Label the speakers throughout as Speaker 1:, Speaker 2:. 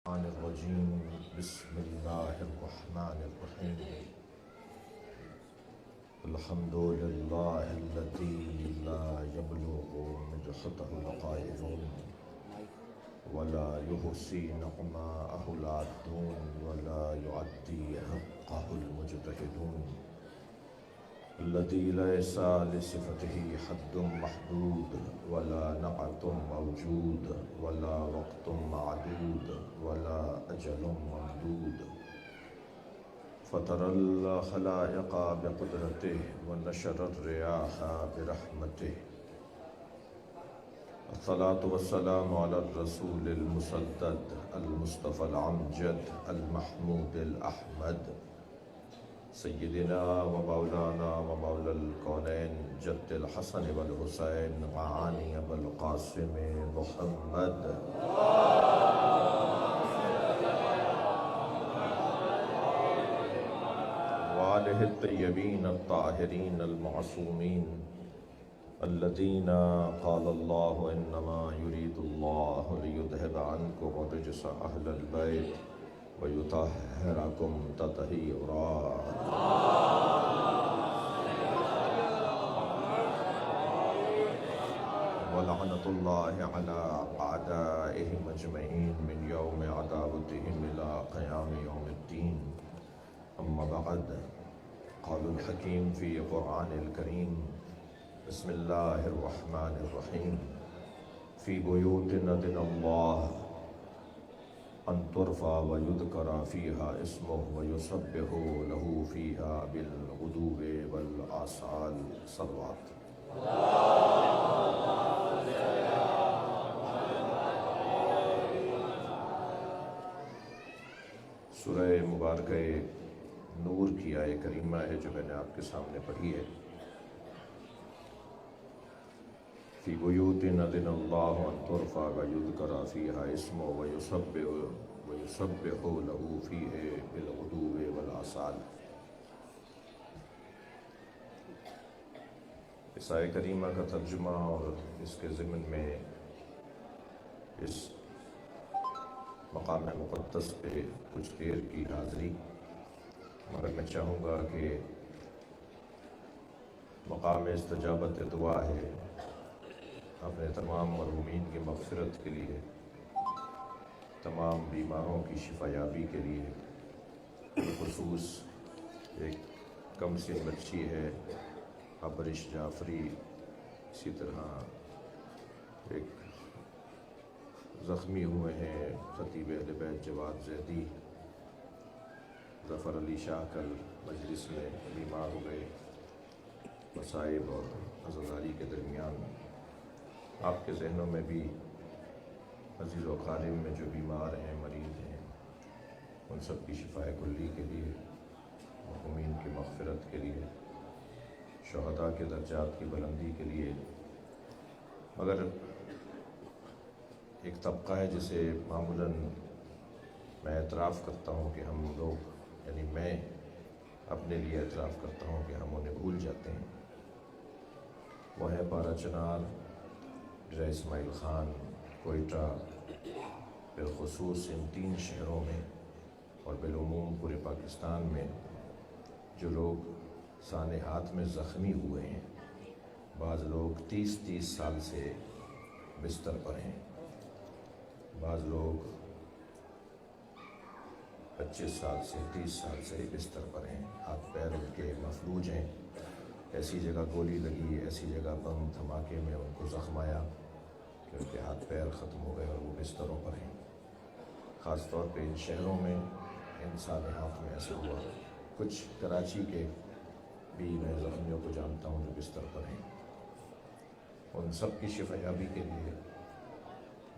Speaker 1: الرحمن الرجيم بسم الله الرحمن الرحيم الحمد لله الذي لا يبلغ مدحته القائلون ولا يحصي نعماءه العادون ولا يعدي حقه المجتهدون الذي ليس لصفته حد محدود ولا نعت موجود ولا وقت معدود ولا أجل ممدود فطر الخلائق بقدرته ونشر الرياح برحمته الصلاة والسلام على الرسول المسدد المصطفى العمجد المحمود الأحمد سيدنا ومولانا ومولى الكونين جد الحسن والحسين معاني أبا القاسم محمد وآله الطيبين الطاهرين المعصومين الذين قال الله إنما يريد الله ليذهب عنكم الرجس أهل البيت ويطهركم تطهيرا ولعنة الله على أعدائهم أجمعين من يوم عداوتهم إلى قيام يوم الدين أما بعد قال الحكيم في قرآن الكريم بسم الله الرحمن الرحيم في بيوت أذن الله أن ترفع ويذكر فيها اسمه ويسبح له فيها بالغدو والآصال صلوات سورہ مبارکہ نور کی آیہ کریمہ ہے جو میں نے آپ کے سامنے پڑھی ہے فی بیوت اذن اللہ ان ترفع ویذکر فیہا اسمہ ویسبح لہ فیہا بالغدو والآصال۔ اس آیہ کریمہ کا ترجمہ اور اس کے ضمن میں اس مقام مقدس پہ کچھ دیر کی حاضری، مگر میں چاہوں گا کہ مقام استجابت دعا ہے اپنے تمام مرحومین کی مغفرت کے لیے، تمام بیماروں کی شفا یابی کے لیے، بالخصوص ایک کم سن بچی ہے ابرش جعفری، اسی طرح ایک زخمی ہوئے ہیں خطیب اہل بیت جواد زیدی، ظفر علی شاہ کل مجلس میں بیمار ہو گئے، مصائب اور عزاداری کے درمیان آپ کے ذہنوں میں بھی عزیز و خادم میں جو بیمار ہیں مریض ہیں ان سب کی شفاء کلی کے لیے، مرحومین کی مغفرت کے لیے، شہداء کے درجات کی بلندی کے لیے۔ مگر ایک طبقہ ہے جسے معمولاً میں اعتراف کرتا ہوں کہ ہم لوگ، یعنی میں اپنے لیے اعتراف کرتا ہوں کہ ہم انہیں بھول جاتے ہیں، وہ ہے پارا چنار، ڈیرہ اسماعیل خان، کوئٹہ، بالخصوص ان 3 شہروں میں اور بالعموم پورے پاکستان میں جو لوگ سانحات میں زخمی ہوئے ہیں۔ بعض لوگ 30 سال سے بستر پر ہیں، بعض لوگ 25 سال سے 30 سال سے بستر پر ہیں، ہاتھ پیر ان کے مفلوج ہیں، ایسی جگہ گولی لگی، ایسی جگہ بم دھماکے میں ان کو زخم آیا کہ ان کے ہاتھ پیر ختم ہو گئے اور وہ بستروں پر ہیں۔ خاص طور پہ ان شہروں میں ان سانحات میں ایسا ہوا۔ کچھ کراچی کے بھی میں زخمیوں کو جانتا ہوں جو بستر پر ہیں۔ ان سب کی شفا یابی کے لیے،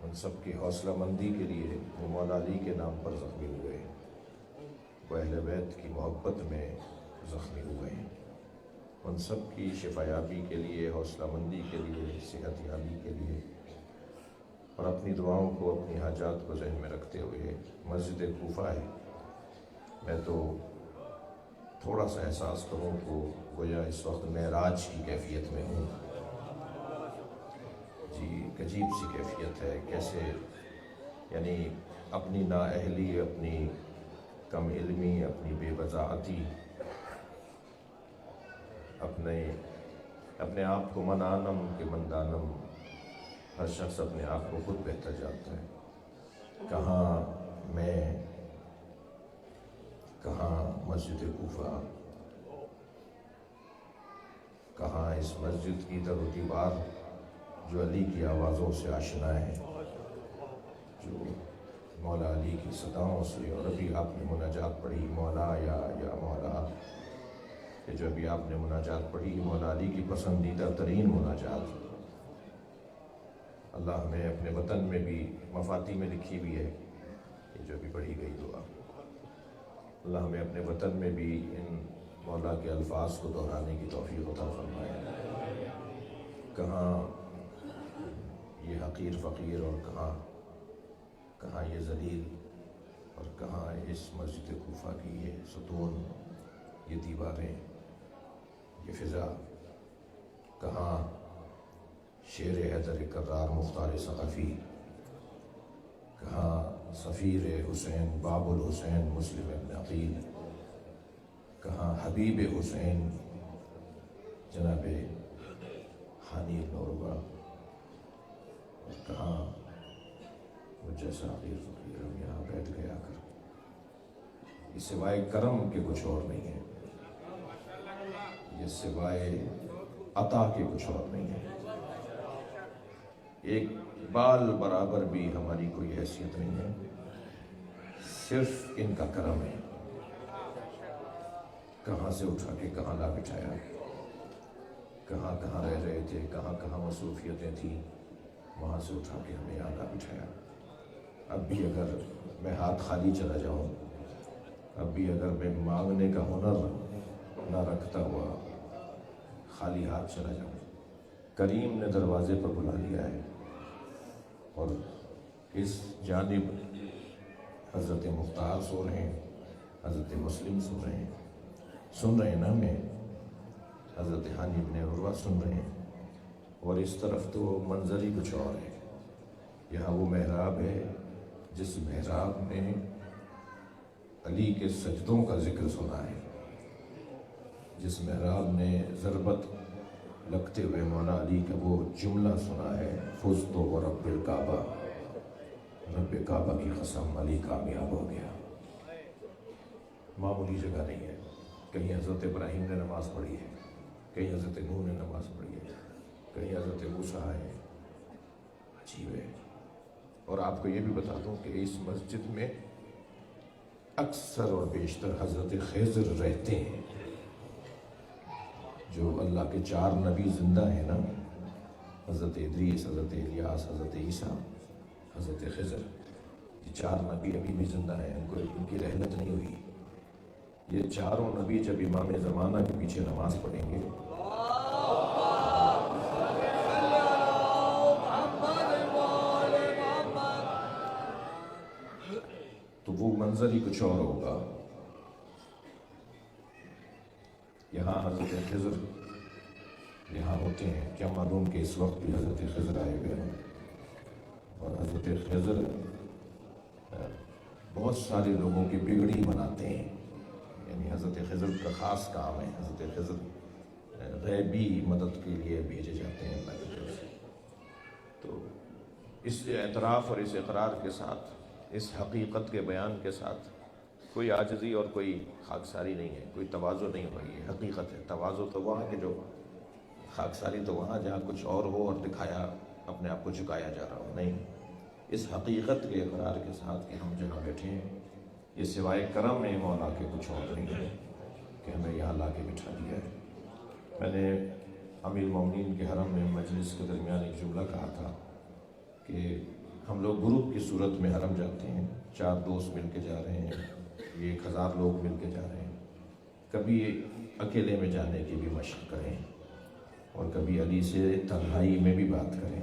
Speaker 1: ان سب کی حوصلہ مندی کے لیے وہ مولا علی کے نام پر زخمی ہوئے ہیں، وہ اہل بیت کی محبت میں زخمی ہوئے ہیں۔ ان سب کی شفا یابی کے لیے، حوصلہ مندی کے لیے، صحت یابی کے لیے، اور اپنی دعاؤں کو، اپنی حاجات کو ذہن میں رکھتے ہوئے مسجد کوفہ ہے، میں تو تھوڑا سا احساس کروں تو گویا اس وقت معراج کی کیفیت میں ہوں۔ جی ایک عجیب سی کیفیت ہے، کیسے یعنی اپنی نااہلی، اپنی کم علمی، اپنی بے وضاحتی، اپنے آپ کو من عالم کے من عالم، ہر شخص اپنے آپ کو خود بہتر جانتا ہے۔ کہاں میں، کہاں مسجد کوفہ، کہاں اس مسجد کی در و دیوار جو علی کی آوازوں سے آشنا ہے، جو مولا علی کی صداؤں سے، اور ابھی آپ نے مناجات پڑھی مولا یا مولا، کہ جو ابھی آپ نے مناجات پڑھی مولا علی کی پسندیدہ ترین مناجات، اللہ ہمیں اپنے وطن میں بھی مفاتی میں لکھی ہوئی ہے یہ جو ابھی پڑھی گئی دعا، اللہ ہمیں اپنے وطن میں بھی ان مولا کے الفاظ کو دہرانے کی توفیق عطا فرمائے۔ کہاں یہ حقیر فقیر، اور کہاں یہ ذلیل، اور کہاں اس مسجد کوفہ کی یہ ستون، یہ دیواریں، یہ فضا، کہاں شیر حیدر کرار مختار ثقفی، کہاں سفیر حسین باب الحسین مسلم ابن عقیل، کہاں حبیب حسین جناب حانی ابن عروہ، اور کہاں وہ جیسا حقیر فقیر ہم یہاں بیٹھ گیا کر، یہ سوائے کرم کے کچھ اور نہیں ہے، یہ سوائے عطا کے کچھ اور نہیں ہے، ایک بال برابر بھی ہماری کوئی حیثیت نہیں ہے، صرف ان کا کرم ہے۔ کہاں سے اٹھا کے کہاں لا بٹھایا، کہاں کہاں رہ رہے تھے، کہاں کہاں مصروفیتیں تھیں، وہاں سے اٹھا کے ہمیں یہاں لا بٹھایا۔ اب بھی اگر میں ہاتھ خالی چلا جاؤں، اب بھی اگر میں مانگنے کا ہنر نہ رکھتا ہوا خالی ہاتھ چلا جاؤں، کریم نے دروازے پر بلا لیا ہے، اور اس جانب حضرت مختار سو رہے ہیں، حضرت مسلم سو رہے ہیں، سن رہے ہیں نا ہمیں، حضرت حانی ابن عروہ سن رہے ہیں، اور اس طرف تو منظر ہی کچھ اور ہے۔ یہاں وہ محراب ہے جس محراب میں علی کے سجدوں کا ذکر سنا ہے، جس محراب نے ضربت لگتے ہوئے مولا علی کا وہ جملہ سنا ہے، فزت ورب الکعبہ، رب کعبہ کی قسم علی کامیاب ہو گیا۔ معمولی جگہ نہیں ہے، کہیں حضرت ابراہیم نے نماز پڑھی ہے، کہیں حضرت نوح نے نماز پڑھی ہے، کہیں حضرت موسیٰ ہے، عجیب ہے۔ اور آپ کو یہ بھی بتا دوں کہ اس مسجد میں اکثر اور بیشتر حضرت خضر رہتے ہیں، جو اللہ کے 4 نبی زندہ ہیں نا، حضرت ادریس، حضرت الیاس، حضرت عیسیٰ، حضرت خضر، یہ 4 نبی ابھی بھی زندہ ہیں، ان کی رحلت نہیں ہوئی۔ یہ 4 نبی جب امام زمانہ کے پیچھے نماز پڑھیں گے تو وہ منظر ہی کچھ اور ہوگا۔ یہاں حضرت خضر یہاں ہوتے ہیں، کیا معلوم کہ اس وقت بھی حضرت خضر آئے ہوئے ہیں، اور حضرت خضر بہت سارے لوگوں کی بگڑی بناتے ہیں، یعنی حضرت خضر کا خاص کام ہے، حضرت خضر غیبی مدد کے لیے بھیجے جاتے ہیں اللہ کی طرف سے۔ تو اس اعتراف اور اس اقرار کے ساتھ، اس حقیقت کے بیان کے ساتھ کوئی عاجزی اور کوئی خاکساری نہیں ہے، کوئی تواضع نہیں ہو، یہ حقیقت ہے۔ تواضع تو وہاں کہ جو، خاکساری تو وہاں جہاں کچھ اور ہو اور دکھایا، اپنے آپ کو جھکایا جا رہا ہو، نہیں، اس حقیقت کے اقرار کے ساتھ کہ ہم جہاں بیٹھے ہیں یہ سوائے کرم ہے مولا کے کچھ اور نہیں ہے کہ ہمیں یہاں لا کے بٹھا دیا ہے۔ میں نے امیر المومنین کے حرم میں مجلس کے درمیان ایک جملہ کہا تھا کہ ہم لوگ گروپ کی صورت میں حرم جاتے ہیں، 4 دوست مل کے جا رہے ہیں، 1000 لوگ مل کے جا رہے ہیں، کبھی اکیلے میں جانے کی بھی مشق کریں، اور کبھی علی سے تنہائی میں بھی بات کریں،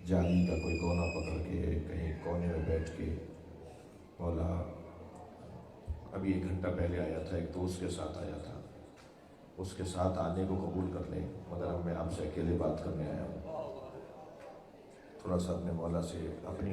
Speaker 1: جالی کا کوئی کونا پکڑ کے کہیں کونے میں بیٹھ کے، مولا ابھی 1 گھنٹہ پہلے آیا تھا، ایک دوست کے ساتھ آیا تھا، اس کے ساتھ آنے کو قبول کر لیں، مگر اب میں آپ سے اکیلے بات کرنے آیا ہوں، تھوڑا سا اپنے مولا سے اپنی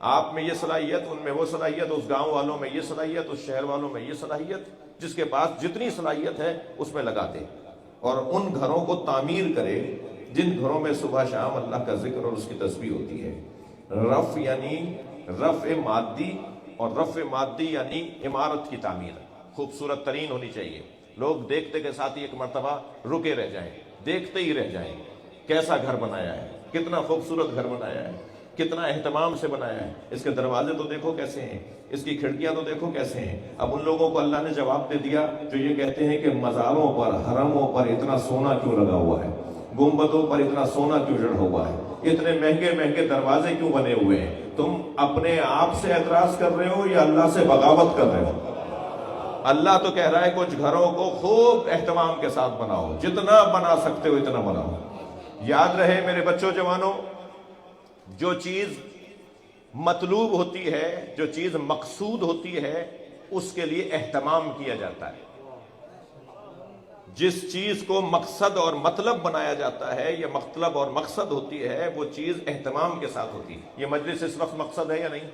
Speaker 1: آپ میں یہ صلاحیت، ان میں وہ صلاحیت، اس گاؤں والوں میں یہ صلاحیت، اس شہر والوں میں یہ صلاحیت، جس کے پاس جتنی صلاحیت ہے اس میں لگا دے اور ان گھروں کو تعمیر کرے جن گھروں میں صبح شام اللہ کا ذکر اور اس کی تسبیح ہوتی ہے۔ رف یعنی رفع مادی، اور رفع مادی یعنی عمارت کی تعمیر خوبصورت ترین ہونی چاہیے، لوگ دیکھتے کے ساتھ ہی ایک مرتبہ رکے رہ جائیں، دیکھتے ہی رہ جائیں کیسا گھر بنایا ہے، کتنا خوبصورت گھر بنایا ہے، کتنا اہتمام سے بنایا ہے، اس کے دروازے تو دیکھو کیسے ہیں، اس کی کھڑکیاں تو دیکھو کیسے ہیں۔ اب ان لوگوں کو اللہ نے جواب دے دیا جو یہ کہتے ہیں کہ مزاروں پر، حرموں پر اتنا سونا کیوں لگا ہوا ہے، گنبدوں پر اتنا سونا کیوں جڑ ہوا ہے، اتنے مہنگے مہنگے دروازے کیوں بنے ہوئے ہیں؟ تم اپنے آپ سے اعتراض کر رہے ہو یا اللہ سے بغاوت کر رہے ہو؟ اللہ تو کہہ رہا ہے کچھ گھروں کو خوب اہتمام کے ساتھ بناؤ، جتنا بنا سکتے ہو اتنا بناؤ۔ یاد رہے میرے بچوں جوانوں، جو چیز مطلوب ہوتی ہے، جو چیز مقصود ہوتی ہے، اس کے لیے اہتمام کیا جاتا ہے۔ جس چیز کو مقصد اور مطلب بنایا جاتا ہے، یہ مطلب اور مقصد ہوتی ہے، وہ چیز اہتمام کے ساتھ ہوتی ہے۔ یہ مجلس اس وقت مقصد ہے یا نہیں؟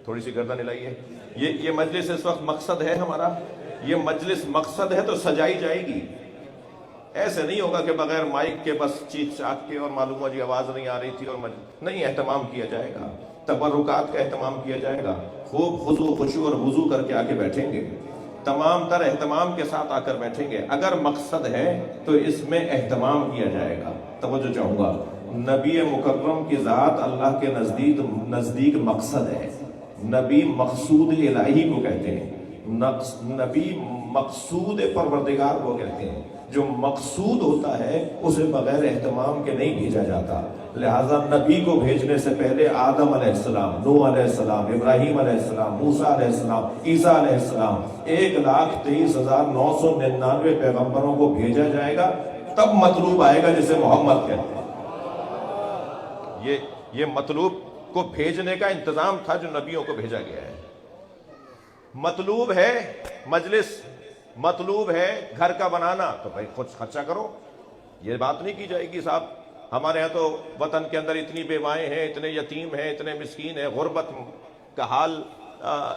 Speaker 1: تھوڑی سی گردن ہلائیے۔ یہ مجلس اس وقت مقصد ہے ہمارا؟ یہ مجلس مقصد ہے تو سجائی جائے گی، ایسے نہیں ہوگا کہ بغیر مائک کے بس چیخ چاخ کے اور معلوم ہو جی آواز نہیں آ رہی تھی اور نہیں، اہتمام کیا جائے گا، تبرکات کا اہتمام کیا جائے گا، خوب خضوع خشوع اور وضو کر کے آگے بیٹھیں گے، تمام تر اہتمام کے ساتھ آ کر بیٹھیں گے۔ اگر مقصد ہے تو اس میں اہتمام کیا جائے گا۔ توجہ چاہوں گا، نبی مکرم کی ذات اللہ کے نزدیک مقصد ہے، نبی مقصود الہی کو کہتے ہیں، نبی مقصود پروردگار کو کہتے ہیں۔ جو مقصود ہوتا ہے اسے بغیر اہتمام کے نہیں بھیجا جاتا، لہذا نبی کو بھیجنے سے پہلے آدم علیہ السلام، نوح علیہ السلام، ابراہیم علیہ السلام، موسیٰ علیہ السلام، عیسیٰ علیہ السلام، 1,23,999 پیغمبروں کو بھیجا جائے گا، تب مطلوب آئے گا جسے محمد کہتے ہیں۔ یہ مطلوب کو بھیجنے کا انتظام تھا جو نبیوں کو بھیجا گیا ہے۔ مطلوب ہے مجلس، مطلوب ہے گھر کا بنانا، تو بھائی خود خرچہ کرو۔ یہ بات نہیں کی جائے گی صاحب ہمارے ہاں تو وطن کے اندر اتنی بیوائیں ہیں، اتنے یتیم ہیں، اتنے مسکین ہیں، غربت کا حال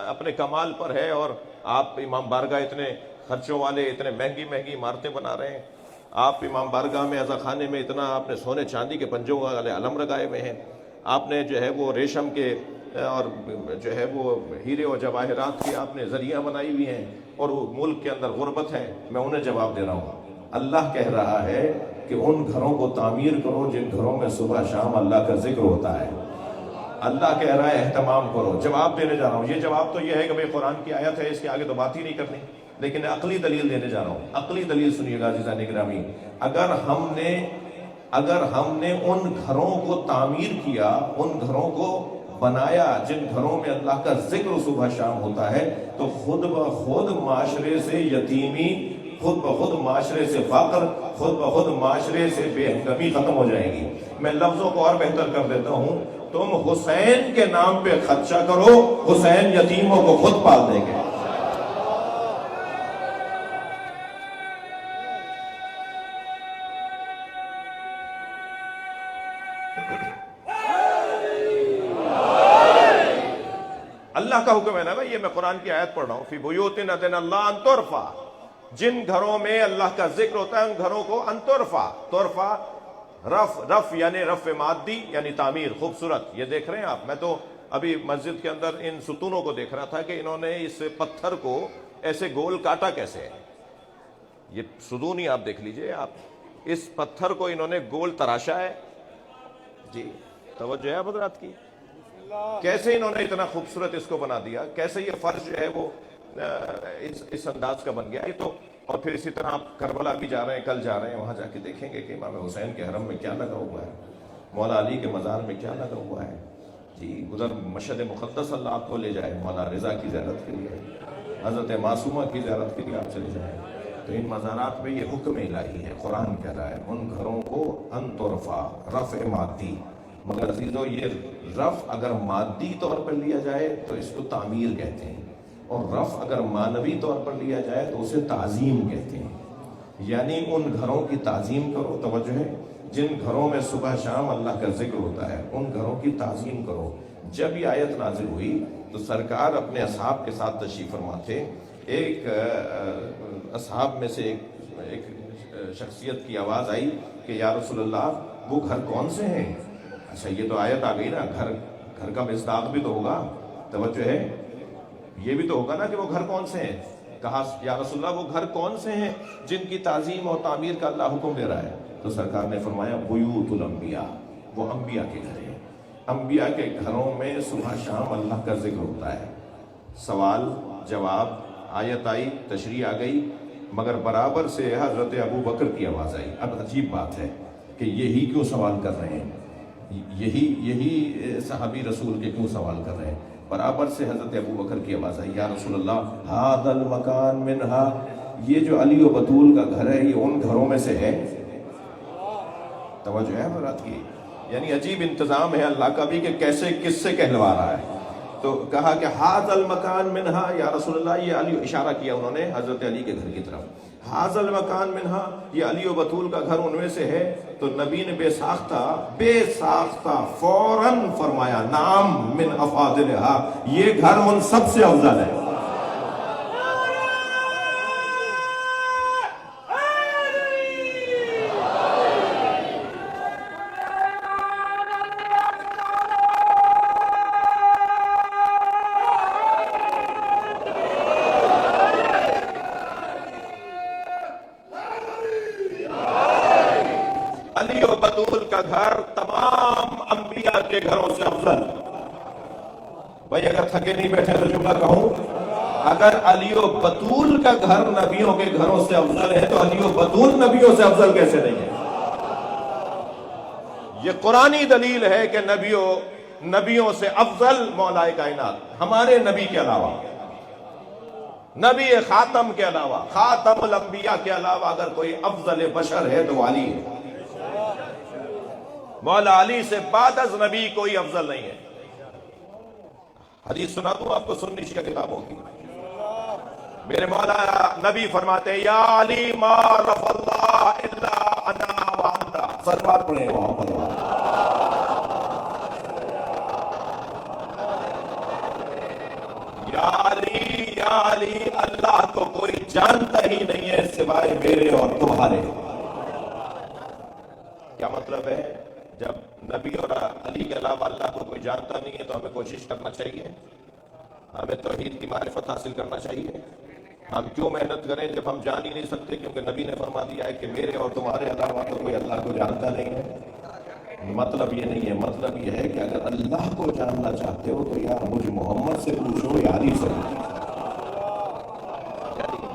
Speaker 1: اپنے کمال پر ہے، اور آپ امام بارگاہ اتنے خرچوں والے، اتنے مہنگی مہنگی عمارتیں بنا رہے ہیں، آپ امام بارگاہ میں عزا خانے میں اتنا آپ نے سونے چاندی کے پنجوں والے علم لگائے ہوئے ہیں، آپ نے جو ہے وہ ریشم کے اور جو ہے وہ ہیرے و جواہرات کی آپ نے ذریعہ بنائی ہوئی ہیں، اور وہ ملک کے اندر غربت ہے۔ میں انہیں جواب دے رہا ہوں، اللہ کہہ رہا ہے کہ ان گھروں کو تعمیر کرو جن گھروں میں صبح شام اللہ کا ذکر ہوتا ہے۔ اللہ کہہ رہا ہے اہتمام کرو۔ جواب دینے جا رہا ہوں، یہ جواب تو یہ ہے کہ بھئی قرآن کی آیت ہے، اس کے آگے تو بات ہی نہیں کرنی، لیکن عقلی دلیل دینے جا رہا ہوں۔ عقلی دلیل سنیے گا عزیزان گرامی، اگر ہم نے ان گھروں کو تعمیر کیا، ان گھروں کو بنایا جن گھروں میں اللہ کا ذکر صبح شام ہوتا ہے، تو خود بخود معاشرے سے یتیمی، خود بخود معاشرے سے فقر، خود بخود معاشرے سے بے ہنگمی ختم ہو جائے گی۔ میں لفظوں کو اور بہتر کر دیتا ہوں، تم حسین کے نام پہ خرچہ کرو، حسین یتیموں کو خود پال دیں گے۔ اللہ کا حکم ہے نا بھائی، یہ میں قرآن کی آیت پڑھ رہا ہوں، فی بیوت اذن اللہ ان ترفع، جن گھروں میں اللہ کا ذکر ہوتا ہے ان گھروں کو ان ترفع، ترفع رف یعنی رفع مادی یعنی تعمیر، خوبصورت۔ یہ دیکھ رہے ہیں آپ، میں تو ابھی مسجد کے اندر ان ستونوں کو دیکھ رہا تھا کہ انہوں نے اس پتھر کو ایسے گول کاٹا کیسے ہے۔ یہ ستون ہی آپ دیکھ لیجئے، آپ اس پتھر کو انہوں نے گول تراشا ہے۔ جی توجہ ہے حضرات کی، کیسے انہوں نے اتنا خوبصورت اس کو بنا دیا، کیسے یہ فرش جو ہے وہ اس انداز کا بن گیا۔ یہ تو اور پھر اسی طرح آپ کربلا بھی جا رہے ہیں، کل جا رہے ہیں، وہاں جا کے دیکھیں گے کہ امام حسین کے حرم میں کیا لگا ہوا ہے، مولا علی کے مزار میں کیا لگا ہوا ہے۔ جی ادھر مشہد مقدس اللہ آپ کو لے جائے مولا رضا کی زیارت کے لیے، حضرت معصومہ کی زیارت کے لیے آپ چلے جائیں، تو ان مزارات میں یہ حکم الہی ہے۔ قرآن کہہ رہا ہے ان گھروں کو ان ترفع، رفع مادی، مگر عزیزو یہ رف اگر مادی طور پر لیا جائے تو اس کو تعمیر کہتے ہیں، اور رف اگر معنوی طور پر لیا جائے تو اسے تعظیم کہتے ہیں۔ یعنی ان گھروں کی تعظیم کرو، توجہ ہے، جن گھروں میں صبح شام اللہ کا ذکر ہوتا ہے ان گھروں کی تعظیم کرو۔ جب یہ آیت نازل ہوئی تو سرکار اپنے اصحاب کے ساتھ تشریف فرما تھے. ایک اصحاب میں سے ایک شخصیت کی آواز آئی کہ یا رسول اللہ وہ گھر کون سے ہیں؟ اچھا یہ تو آیت آ گئی نا، گھر کا مصداق بھی تو ہوگا، توجہ ہے، یہ بھی تو ہوگا نا کہ وہ گھر کون سے ہیں. کہا یا رسول اللہ وہ گھر کون سے ہیں جن کی تعظیم اور تعمیر کا اللہ حکم دے رہا ہے؟ تو سرکار نے فرمایا بیوت الانبیاء، وہ انبیاء کے گھر ہیں. انبیاء کے گھروں میں صبح شام اللہ کا ذکر ہوتا ہے. سوال جواب، آیت آئی، تشریح آ گئی، مگر برابر سے حضرت ابو بکر کی آواز آئی. اب عجیب بات ہے کہ یہی کیوں سوال کر رہے ہیں، یہی صحابی رسول کے کیوں سوال کر رہے ہیں؟ برابر سے حضرت ابو بکر کی آواز آئی، یا رسول اللہ ھذا المکان منہا، یہ جو علی و بطول کا گھر ہے یہ ان گھروں میں سے ہے. توجہ ہے مراد کی، یعنی عجیب انتظام ہے اللہ کا بھی کہ کیسے کس سے کہلوا رہا ہے. تو کہا کہ ھذا المکان منہا، یا رسول اللہ یہ علی، اشارہ کیا انہوں نے حضرت علی کے گھر کی طرف. ھذا المکان منہا، یہ علی و بطول کا گھر ان میں سے ہے. تو نبی نے بے ساختہ فوراً فرمایا نام من افاضلہا، یہ گھر ان سب سے افضل ہے. علی و بطول کا گھر تمام انبیاء کے گھروں سے افضل. بھائی اگر تھکے نہیں بیٹھے تو جملہ کہوں، اگر علی و بطول کا گھر نبیوں کے گھروں سے افضل ہے تو علی و بطول نبیوں سے افضل کیسے نہیں ہے؟ یہ قرآنی دلیل ہے کہ نبیوں سے افضل مولا کائنات، ہمارے نبی کے علاوہ، نبی خاتم کے علاوہ، خاتم الانبیاء کے علاوہ اگر کوئی افضل بشر ہے تو علی ہے. مولا علی سے بعد از نبی کوئی افضل نہیں ہے. حدیث سنا دوں آپ کو، سنی شیعہ کتابوں کی. میرے مولا نبی فرماتے ہیں یا علی ما رفع اللہ الا انا وانت. صلوات پڑھیں محمد. یا علی اللہ کو کوئی جانتا ہی نہیں ہے سوائے میرے اور تمہارے. کیا مطلب ہے؟ جب نبی اور علی کے علاوہ اللہ کو کوئی جانتا نہیں ہے تو ہمیں کوشش کرنا چاہیے، ہمیں توحید کی معرفت حاصل کرنا چاہیے. ہم کیوں محنت کریں جب ہم جان ہی نہیں سکتے؟ کیونکہ نبی نے فرما دیا ہے کہ میرے اور تمہارے علاوہ تو کوئی اللہ کو جانتا نہیں ہے. مطلب یہ نہیں ہے، مطلب یہ ہے کہ اگر اللہ کو جاننا چاہتے ہو تو یا مجھ محمد سے پوچھو یا علی سے پوچھو.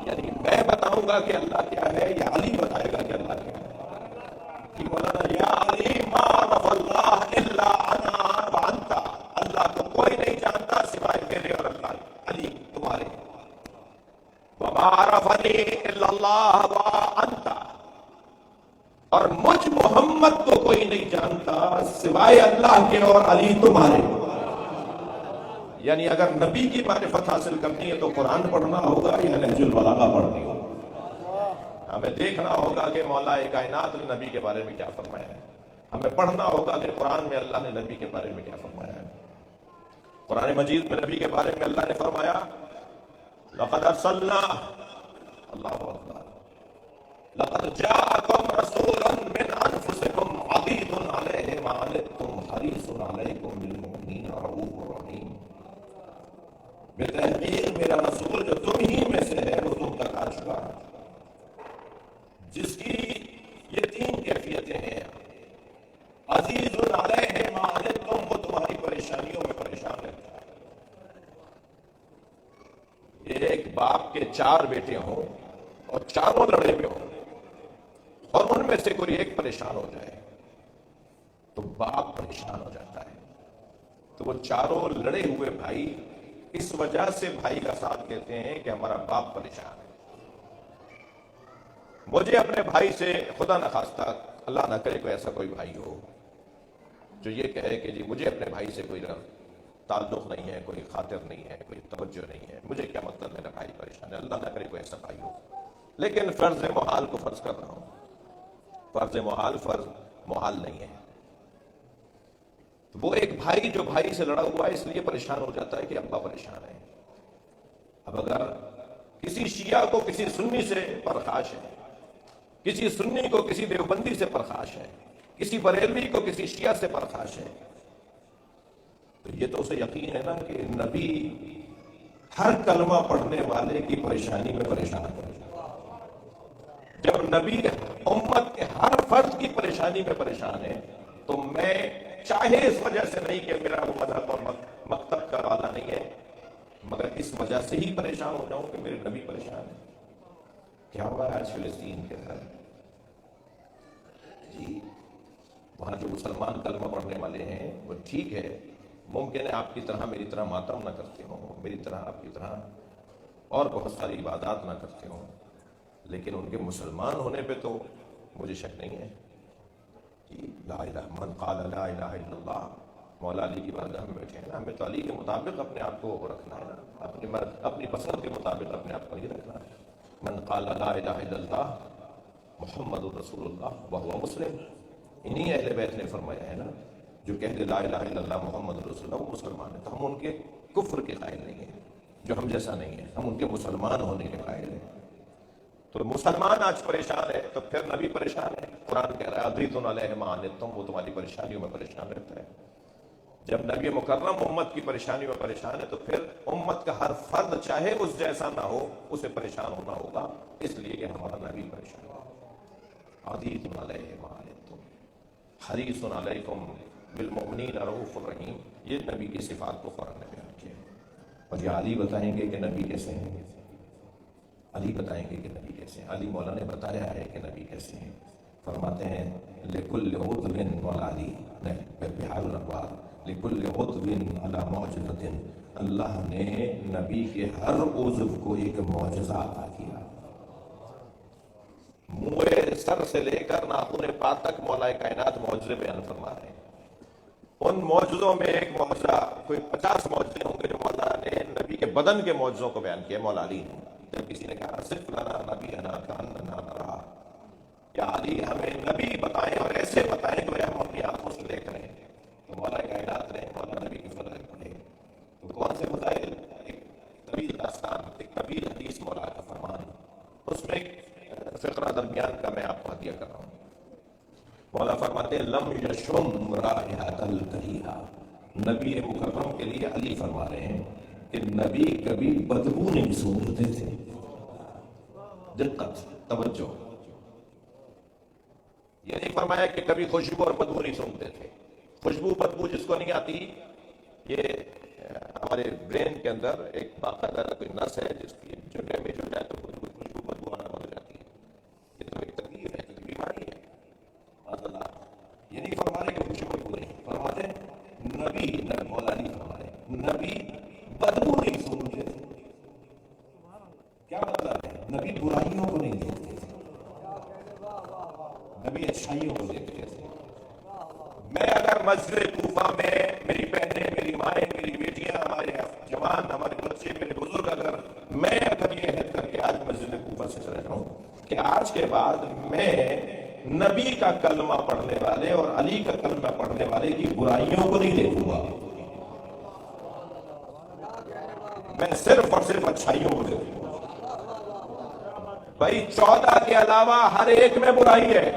Speaker 1: یعنی میں بتاؤں گا کہ اللہ کیا ہے یا علی بتائے گا کہ اللہ کیا ہے؟ مولانا یا علی ما رفع اللہ الا انا وانت، اللہ کو کوئی نہیں جانتا سوائے میرے اور اللہ، علی تمہارے. وما عرفنی الا اللہ وانت، اور مجھ محمد کو کوئی نہیں جانتا سوائے اللہ کے اور علی تمہارے. یعنی اگر نبی کی معرفت حاصل کرنی ہے تو قرآن پڑھنا ہوگا یا نہج البلاغہ پڑھنی ہوگا. ہمیں دیکھنا ہوگا کہ مولا کائنات نے نبی کے بارے میں کیا فرمایا ہے. ہمیں پڑھنا ہوگا کہ قرآن میں اللہ نے نبی کے بارے میں کیا فرمایا ہے. قرآن مجید میں نبی کے بارے میں اللہ نے فرمایا لقد ارسلنا، اللہ اکبر، لقد جاءکم رسول من انفسکم عزیز علیہ ما عنتم حریص علیکم بالمؤمنین رؤوف رحیم. بے تحقیق میرا رسول جو تم ہی میں سے ہے وہ تم تک آ چکا ہے، جس کی یہ تین کیفیتیں ہیں. عزیز علیہ ما عنتم، وہ تمہاری پریشانیوں میں پریشان رہتا ہے. ایک باپ کے 4 بیٹے ہوں اور چاروں لڑے ہوئے ہوں اور ان میں سے کوئی ایک پریشان ہو جائے تو باپ پریشان ہو جاتا ہے. تو وہ چاروں لڑے ہوئے بھائی اس وجہ سے بھائی کا ساتھ دیتے ہیں کہ ہمارا باپ پریشان ہے. مجھے اپنے بھائی سے خدا نخواستہ اللہ نہ کرے کوئی ایسا کوئی بھائی ہو جو یہ کہے کہ جی مجھے اپنے بھائی سے کوئی تعلق نہیں ہے، کوئی خاطر نہیں ہے، کوئی توجہ نہیں ہے، مجھے کیا مطلب میرا بھائی پریشان ہے. اللہ نہ کرے کوئی ایسا بھائی ہو. لیکن فرض محال کو فرض کر رہا ہوں. فرض محال نہیں ہے. تو وہ ایک بھائی جو بھائی سے لڑا ہوا ہے اس لیے پریشان ہو جاتا ہے کہ ابا پریشان ہے. اب اگر کسی شیعہ کو کسی سنی سے پرخاش ہے، کسی سنی کو کسی دیوبندی سے پرخاش ہے، کسی بریلوی کو کسی شیعہ سے پرخاش ہے، تو یہ تو اسے یقین ہے نا کہ نبی ہر کلمہ پڑھنے والے کی پریشانی میں پریشان ہے. جب نبی امت کے ہر فرد کی پریشانی میں پریشان ہے تو میں چاہے اس وجہ سے نہیں کہ میرا وہ مذہب اور مکتب کا والا نہیں ہے، مگر اس وجہ سے ہی پریشان ہو جاؤں کہ میرے نبی پریشان ہے. کیا ہوا آج فلسطین کے اندر؟ جی وہاں جو مسلمان کلمہ پڑھنے والے ہیں وہ ٹھیک ہے، ممکن ہے آپ کی طرح میری طرح ماتم نہ کرتے ہوں، میری طرح آپ کی طرح اور بہت ساری عبادات نہ کرتے ہوں، لیکن ان کے مسلمان ہونے پہ تو مجھے شک نہیں ہے. لا الہ من قال لا الہ الا اللہ، مولا علی کی بارگاہ میں بیٹھے ہیں نا، ہمیں تو علی کے مطابق اپنے آپ کو رکھنا ہے نا، اپنی پسند کے مطابق اپنے آپ کو نہیں رکھنا ہے. من قال لا الہ الا اللہ محمد رسول اللہ وہو مسلم، انہی اہل بیت نے فرمایا ہے نا، جو کہتے لا الہ الا اللہ محمد رسول اللہ وہ مسلمان ہے. تو ہم ان کے کفر کے قائل نہیں ہیں، جو ہم جیسا نہیں ہے، ہم ان کے مسلمان ہونے کے قائل ہیں. تو مسلمان آج پریشان ہے تو پھر نبی پریشان ہے. قرآن کہہ رہا ہے عزیز علیہ ما عنتم، وہ تمہاری پریشانیوں میں پریشان رہتا ہے. جب نبی مکرم امت کی پریشانیوں میں پریشان ہے تو پھر امت کا ہر فرد چاہے اس جیسا نہ ہو اسے پریشان ہونا ہوگا، اس لیے کہ ہمارا نبی پریشان ہے. عزیز علیہ ما عنتم حریص علیکم بالمؤمنین رؤوف الرحیم، یہ نبی کی صفات کو قرآن نے بیان کیا. اور یہ علی بتائیں گے کہ نبی کیسے ہیں، علی بتائیں گے کہ نبی کیسے ہیں. علی مولا نے بتایا ہے کہ نبی کیسے ہیں. فرماتے ہیں لِكُلِّ عُضْوٍ وَالْعَلِي بِحَالُ الْأَنْوَارِ لِكُلِّ عُضْوٍ عَلَى مُعْجِزَةٍ، اللہ نے نبی کے ہر عضو کو ایک معجزہ عطا کیا. منہ سر سے لے کر ناخن پا تک مولا کائنات معجزے بیان فرما رہے ہیں. ان معجزوں میں ایک معجزہ، کوئی 50 معجزے ہوں گے جو مولا نے نبی کے بدن کے معجزوں کو بیان کیا مولا علی نے. جب کسی نے کہا صرف لنا نبی انا کاننا نرا، یا علی ہمیں نبی بتائیں اور ایسے بتائیں جو ہم اپنی آنکھوں سے دیکھ رہے ہیں، تو مولا کائنات نے مولا نبی کی فضل پڑھے. تو کون سے فضائل؟ ایک طویل داستان، ایک طویل حدیث مولا کا فرمان، اس میں ایک فقرہ درمیان کا میں آپ کو ہدیہ کر رہا ہوں. مولا فرماتے ہیں لم یشم رائحۃ الکریہہ، نبی مکرم کے لیے علی فرما رہے ہیں کہ نبی کبھی بدبو نہیں سونگھتے تھے. دقت، توجہ، یہ نہیں فرمایا کہ کبھی خوشبو اور بدبو نہیں سونگھتے تھے. خوشبو بدبو جس کو نہیں آتی، یہ ہمارے برین کے اندر ایک باقاعدہ کوئی نس ہے جس کی جو ڈیمیج ہو جائے تو خوشبو بدبو آنا بند ہو جاتی ہے. یہ تو ایک تکلیف ہے، ایک بیماری ہے. یہ نہیں فرما رہے کہ خوشبو بدبو نہیں، فرماتے نبی مولا نہیں فرما رہے نبی بدبو نہیں سونگھتے تھے. کیا مطلب ہے؟ نبی برائیوں کو نہیں دیکھتے تھے، نبی اچھائیوں کو دیکھتے تھے. میں اگر مسجد کوفہ میں میری بہنیں، میری مائیں، میری بیٹیاں، ہمارے جوان، ہمارے بچے، میرے بزرگ، میں اگر یہ عہد کر کے آج مسجد کوفہ سے چلا جاؤں کہ آج کے بعد میں نبی کا کلمہ پڑھنے والے اور علی کا کلمہ پڑھنے والے کی برائیوں کو نہیں دیکھوں گا، میں صرف اور صرف اچھائیوں کو دیکھوں گا. بھائی 14 کے علاوہ ہر ایک میں برائی ہے،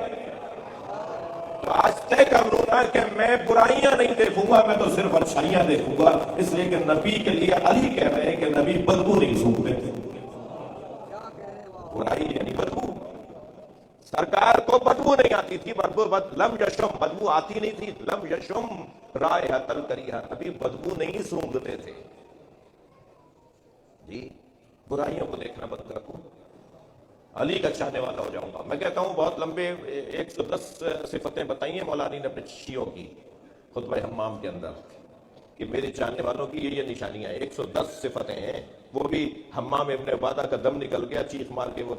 Speaker 1: تو آج طے کر لوں نا کہ میں برائیاں نہیں دیکھوں گا، میں تو صرف اچھائیاں دیکھوں گا. اس لیے کہ نبی کے لیے علی کہہ رہے ہیں کہ نبی بدبو نہیں سونگھتے تھے. برائی یعنی بدبو. سرکار کو بدبو نہیں آتی تھی، لم یشم، بدبو آتی نہیں تھی. لم یشم رائحۃ الکریہہ، نبی بدبو نہیں سونگھتے تھے. جی برائیوں کو دیکھنا بند رکھو، علی کا چاہنے والا ہو جاؤں گا. میں کہتا ہوں بہت لمبے 110 صفتیں بتائی ہیں مولا علی نے اپنے شیعوں کی خطبہ حمام کے اندر کہ میرے چاہنے والوں کی یہ نشانیاں ہیں. 110 صفتیں ہیں، وہ بھی حمام ابن عبادہ کا دم نکل گیا، چیخ مار کے وہ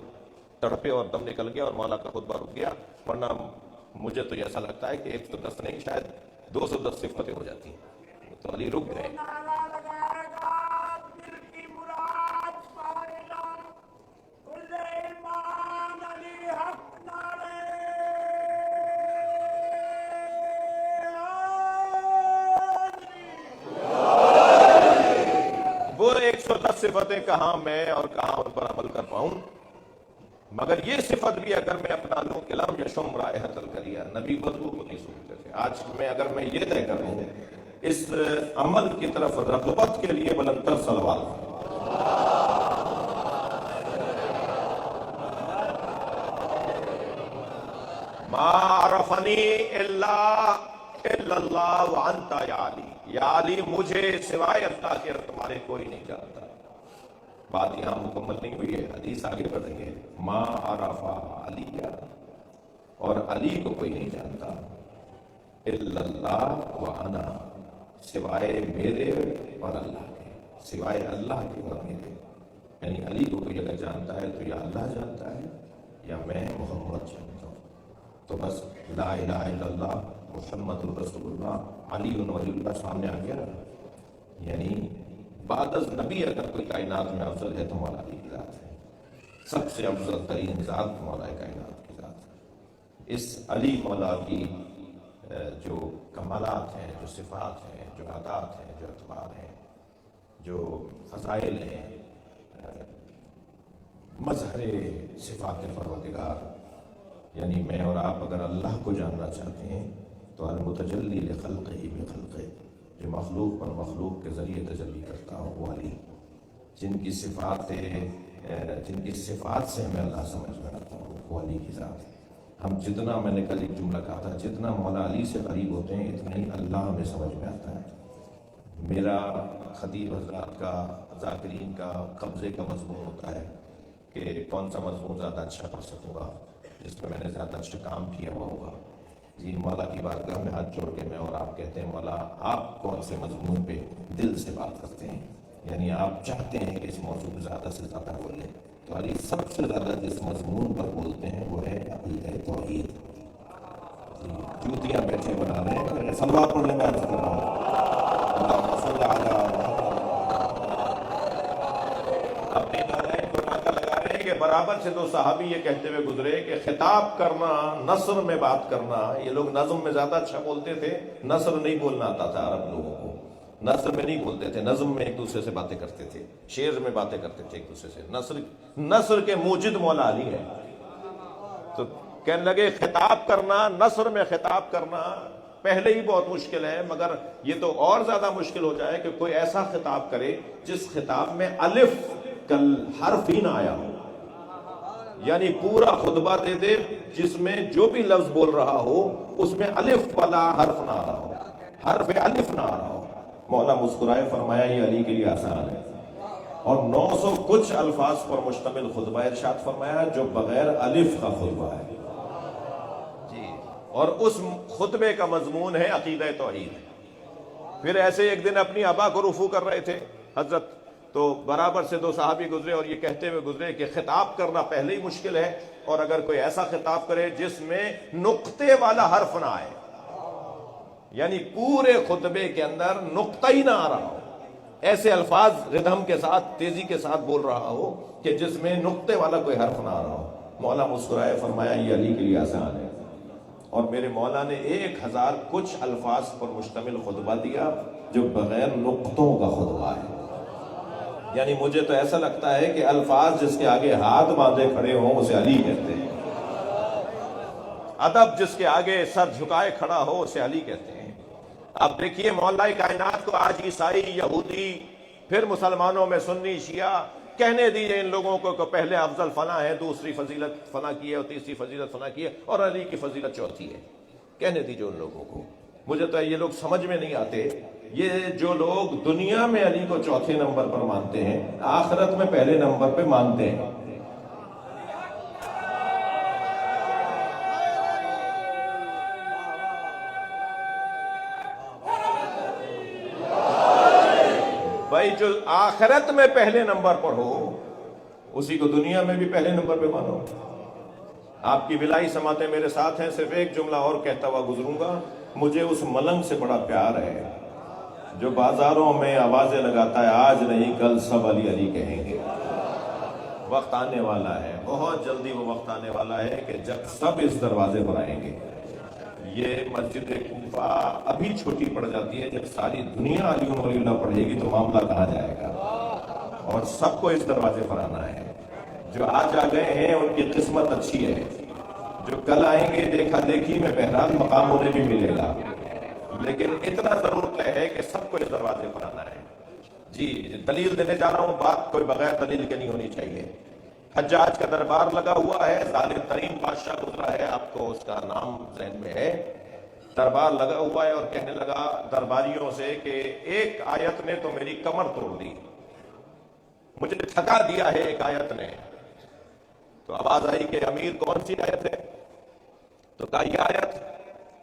Speaker 1: تڑپے اور دم نکل گیا اور مولا کا خطبہ رک گیا. ورنہ مجھے تو ایسا لگتا ہے کہ 110 نہیں، شاید 210 صفتیں ہو جاتی ہیں. تو علی رک گئے. صفتیں کہاں میں اور کہاں ان پر عمل کر پاؤں، مگر یہ صفت بھی اگر میں اپنا لوں کہ لم یشم رائحۃ القریہ، نبی بدبو کو نہیں سوچتے تھے، آج اگر میں یہ طے کروں اس عمل کی طرف رغبت کے لیے بلندر صلوات، ما عرفنی الا اللہ وانت یا علی، یا علی مجھے سوائے اللہ کے تمہارے کوئی نہیں جانتا۔ بات یہاں مکمل نہیں ہوئی ہے، حدیث آگے بڑھیں گے، ما عرف علی، اور علی کو کوئی نہیں جانتا، الا اللہ وانا، سوائے میرے اور اللہ کے، سوائے اللہ کے اور میرے، یعنی علی کو کوئی اگر جانتا ہے تو یا اللہ جانتا ہے یا میں محمد جانتا ہوں۔ تو بس لا الہ الا اللہ محمد رسول اللہ علی ولی اللہ سامنے آ گیا، یعنی بعد از نبی اگر کوئی کائنات میں افضل ہے تو مولا علی کی ذات ہے، سب سے افضل ترین ذات مولا کائنات کی ذات ہے۔ اس علی مولا کی جو کمالات ہیں، جو صفات ہیں، جو عادات ہیں، جو اعتبار ہیں، جو فضائل ہیں، مظہر صفات پروردگار، یعنی میں اور آپ اگر اللہ کو جاننا چاہتے ہیں تو المتجلی لخلقہ بخلقہ، جو مخلوق پر مخلوق کے ذریعے تجلی کرتا ہو وہ علی، جن کی صفات سے ہمیں اللہ سمجھ میں آتا ہو وہ علی کی ذات ہے۔ ہم جتنا، میں نے کل ایک جملہ کہا تھا، جتنا مولا علی سے قریب ہوتے ہیں اتنا ہی اللہ ہمیں سمجھ میں آتا ہے۔ میرا خطیب حضرات کا، ذاکرین کا قبضے کا مضمون ہوتا ہے کہ کون سا مضمون زیادہ اچھا پڑھ سکوں گا، جس پہ میں نے زیادہ اچھا کام کیا ہوا ہوگا۔ جی مولا کی بارگاہ میں ہاتھ جوڑ کے میں اور آپ کہتے ہیں مولا آپ کون سے مضمون پہ دل سے بات کرتے ہیں، یعنی آپ چاہتے ہیں کہ اس موضوع پہ زیادہ سے زیادہ بولیں، تو علی سب سے زیادہ جس مضمون پر بولتے ہیں وہ ہے عقیدہ توحید۔ جوتیاں بیٹھے بنا رہے ہیں، میں صلوات پڑھنے میں عرض کر رہا ہوں، اللہم صل علی اپنی دادائیں کو ناکہ لگا رہے ہیں کہ برابر سے دو صحابی یہ کہتے ہوئے گزرے کہ خطاب کرنا، نثر میں بات کرنا، یہ لوگ نظم میں زیادہ اچھا بولتے تھے، نثر نہیں بولنا آتا تھا عرب لوگوں کو، نثر میں نہیں بولتے تھے، نظم میں ایک دوسرے سے باتیں کرتے تھے، شعر میں باتیں کرتے تھے ایک دوسرے سے، نثر کے موجد مولا علی ہے۔ تو کہنے لگے خطاب کرنا، نثر میں خطاب کرنا پہلے ہی بہت مشکل ہے، مگر یہ تو اور زیادہ مشکل ہو جائے کہ کوئی ایسا خطاب کرے جس خطاب میں الف کل حرف ہی نہ آیا ہو، یعنی پورا خطبہ دے دے جس میں جو بھی لفظ بول رہا ہو اس میں الف والا حرف نہ آ رہا ہو، حرف الف نہ آ رہا ہو۔ مولا مسکرائے، فرمایا یہ علی کے لیے آسان ہے، اور 900 کچھ الفاظ پر مشتمل خطبہ ارشاد فرمایا جو بغیر الف کا خطبہ ہے جی، اور اس خطبے کا مضمون ہے عقیدہ توحید۔ پھر ایسے ایک دن اپنی ابا کو رفو کر رہے تھے حضرت، تو برابر سے دو صحابی گزرے اور یہ کہتے ہوئے گزرے کہ خطاب کرنا پہلے ہی مشکل ہے، اور اگر کوئی ایسا خطاب کرے جس میں نقطے والا حرف نہ آئے، یعنی پورے خطبے کے اندر نقطہ ہی نہ آ رہا ہو، ایسے الفاظ ردھم کے ساتھ، تیزی کے ساتھ بول رہا ہو کہ جس میں نقطے والا کوئی حرف نہ آ رہا ہو۔ مولا مسکرائے، فرمایا یہ علی کے لیے آسان ہے، اور میرے مولا نے 1000 کچھ الفاظ پر مشتمل خطبہ دیا جو بغیر نقطوں کا خطبہ ہے۔ یعنی مجھے تو ایسا لگتا ہے کہ الفاظ جس کے آگے ہاتھ باندھے کھڑے ہوں اسے علی کہتے ہیں، ادب جس کے آگے سر جھکائے کھڑا ہو اسے علی کہتے ہیں۔ اب دیکھیے مولا کائنات کو آج عیسائی، یہودی، پھر مسلمانوں میں سنی، شیعہ کہنے دیجئے ان لوگوں کو کہ پہلے افضل فلاں ہے، دوسری فضیلت فلاں کی ہے، اور تیسری فضیلت فلاں کی ہے، اور علی کی فضیلت چوتھی ہے، کہنے دیجئے ان لوگوں کو۔ مجھے تو یہ لوگ سمجھ میں نہیں آتے، یہ جو لوگ دنیا میں علی کو چوتھے نمبر پر مانتے ہیں آخرت میں پہلے نمبر پہ مانتے ہیں۔ بھائی جو آخرت میں پہلے نمبر پر ہو اسی کو دنیا میں بھی پہلے نمبر پہ مانو۔ آپ کی بلائی سماعتیں میرے ساتھ ہیں، صرف ایک جملہ اور کہتا ہوا گزروں گا، مجھے اس ملنگ سے بڑا پیار ہے جو بازاروں میں آوازیں لگاتا ہے آج نہیں کل سب علی علی کہیں گے۔ وقت آنے والا ہے، بہت جلدی وہ وقت آنے والا ہے کہ جب سب اس دروازے پر آئیں گے۔ یہ مسجد کوفہ ابھی چھوٹی پڑ جاتی ہے، جب ساری دنیا علی ولی اللہ پڑھے گی تو معاملہ کہاں جائے گا۔ اور سب کو اس دروازے پر آنا ہے. جو آج آ گئے ہیں ان کی قسمت اچھی ہے، جو کل آئیں گے دیکھا دیکھی میں بہرحال مقام انہیں بھی ملے گا، لیکن اتنا ضرور طے ہے کہ سب کو اس دروازے پر آنا ہے. جی دلیل دینے جا رہا ہوں، بات کوئی بغیر دلیل کے نہیں ہونی چاہیے. حجاج کا دربار لگا ہوا ہے، ظالم ترین بادشاہ گزرا ہے، آپ کو اس کا نام ذہن میں ہے. دربار لگا ہوا ہے اور کہنے لگا درباریوں سے کہ ایک آیت نے تو میری کمر توڑ دی، مجھے تھکا دیا ہے ایک آیت نے. تو آواز آئی کہ امیر کون سی آیت ہے؟ تو کہا یہ آیت